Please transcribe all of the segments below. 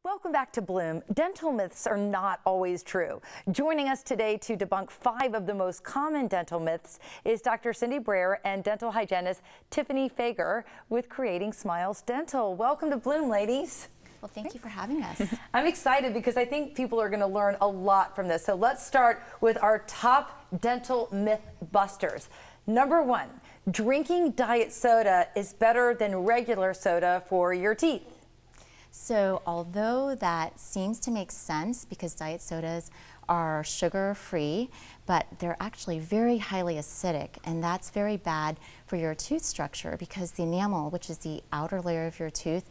Welcome back to Bloom. Dental myths are not always true. Joining us today to debunk 5 of the most common dental myths is Dr. Cindy Brayer and dental hygienist Tiffany Fager with Creating Smiles Dental. Welcome to Bloom, ladies. Well, thank you for having us. I'm excited because I think people are going to learn a lot from this. So let's start with our top dental myth busters. Number 1, drinking diet soda is better than regular soda for your teeth. So although that seems to make sense because diet sodas are sugar-free, but they're actually very highly acidic, and that's very bad for your tooth structure because the enamel, which is the outer layer of your tooth,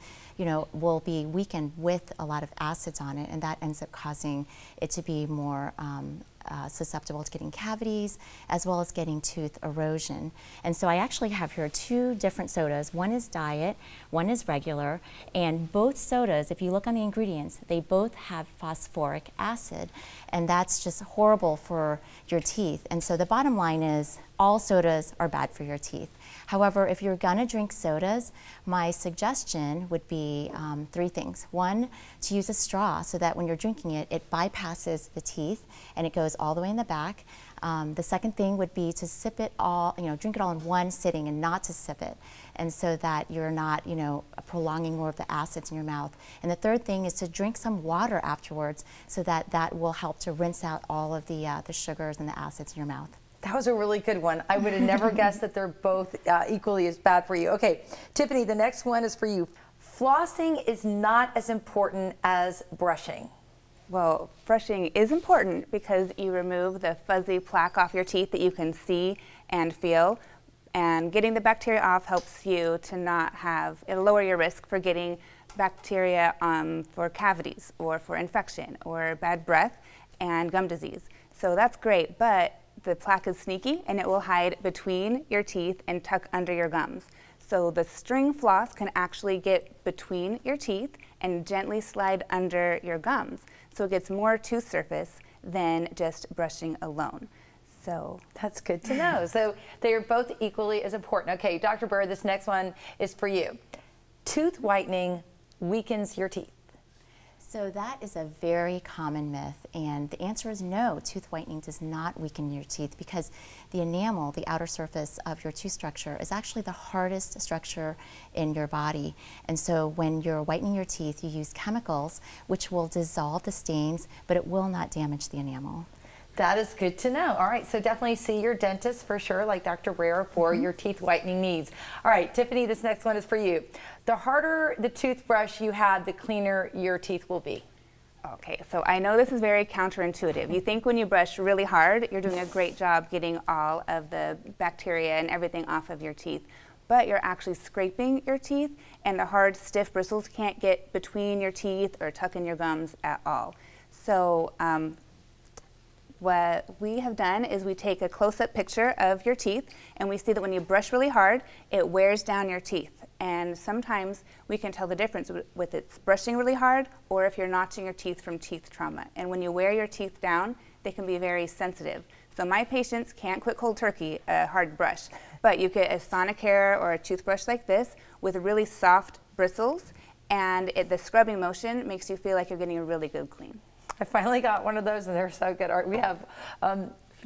will be weakened with a lot of acids on it, and that ends up causing it to be more susceptible to getting cavities as well as getting tooth erosion. And so I actually have here 2 different sodas. One is diet, one is regular, and both sodas, if you look on the ingredients, they both have phosphoric acid, and that's just horrible for your teeth. And so the bottom line is all sodas are bad for your teeth. However, if you're gonna drink sodas, my suggestion would be 3 things. 1, to use a straw so that when you're drinking it, it bypasses the teeth and it goes all the way in the back. The second thing would be to sip it all, drink it all in one sitting and not to sip it, and so that you're not, prolonging more of the acids in your mouth. And the third thing is to drink some water afterwards so that that will help to rinse out all of the sugars and the acids in your mouth. That was a really good one. I would have never guessed that they're both equally as bad for you. Okay, Tiffany, the next one is for you. Flossing is not as important as brushing. Well, brushing is important because you remove the fuzzy plaque off your teeth that you can see and feel, and getting the bacteria off helps you to not have, it'll lower your risk for getting bacteria for cavities or for infection or bad breath and gum disease. So that's great, but the plaque is sneaky and it will hide between your teeth and tuck under your gums. So the string floss can actually get between your teeth and gently slide under your gums. So it gets more tooth surface than just brushing alone. So that's good to know. So they are both equally as important. Okay, Dr. Brayer, this next one is for you. Tooth whitening weakens your teeth. So that is a very common myth, and the answer is no, tooth whitening does not weaken your teeth because the enamel, the outer surface of your tooth structure, is actually the hardest structure in your body. And so when you're whitening your teeth, you use chemicals which will dissolve the stains, but it will not damage the enamel. That is good to know. All right, so definitely see your dentist for sure, like Dr. Brayer, for your teeth whitening needs. All right, Tiffany, this next one is for you. The harder the toothbrush you have, the cleaner your teeth will be. Okay, so I know this is very counterintuitive. You think when you brush really hard, you're doing a great job getting all of the bacteria and everything off of your teeth, but you're actually scraping your teeth, and the hard, stiff bristles can't get between your teeth or tuck in your gums at all. So what we have done is we take a close-up picture of your teeth, and we see that when you brush really hard, it wears down your teeth. And sometimes we can tell the difference with it's brushing really hard or if you're notching your teeth from teeth trauma. And when you wear your teeth down, they can be very sensitive. So my patients can't quit cold turkey a hard brush, but you get a Sonicare or a toothbrush like this with really soft bristles, and the scrubbing motion makes you feel like you're getting a really good clean. I finally got one of those and they're so good. All right, we have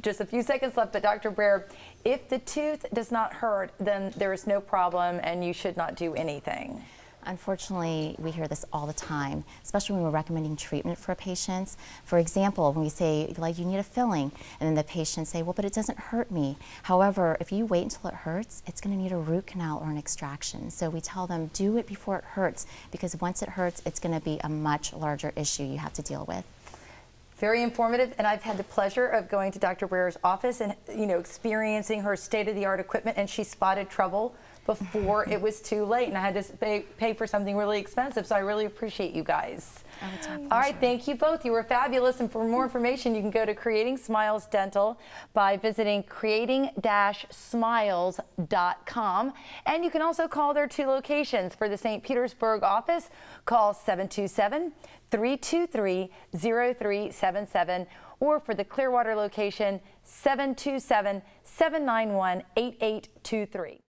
just a few seconds left, but Dr. Brayer, if the tooth does not hurt, then there is no problem and you should not do anything. Unfortunately, we hear this all the time, especially when we're recommending treatment for patients. For example, when we say, like, you need a filling, and then the patients say, well, but it doesn't hurt me. However, if you wait until it hurts, it's going to need a root canal or an extraction. So we tell them, do it before it hurts, because once it hurts, it's going to be a much larger issue you have to deal with. Very informative, and I've had the pleasure of going to Dr. Brayer's office and experiencing her state-of-the-art equipment, and she spotted trouble before it was too late, and I had to pay for something really expensive, so I really appreciate you guys. All right, thank you both. You were fabulous, and for more information, you can go to Creating Smiles Dental by visiting creating-smiles.com, and you can also call their 2 locations. For the St. Petersburg office, call 727-323-0377, or for the Clearwater location, 727-791-8823.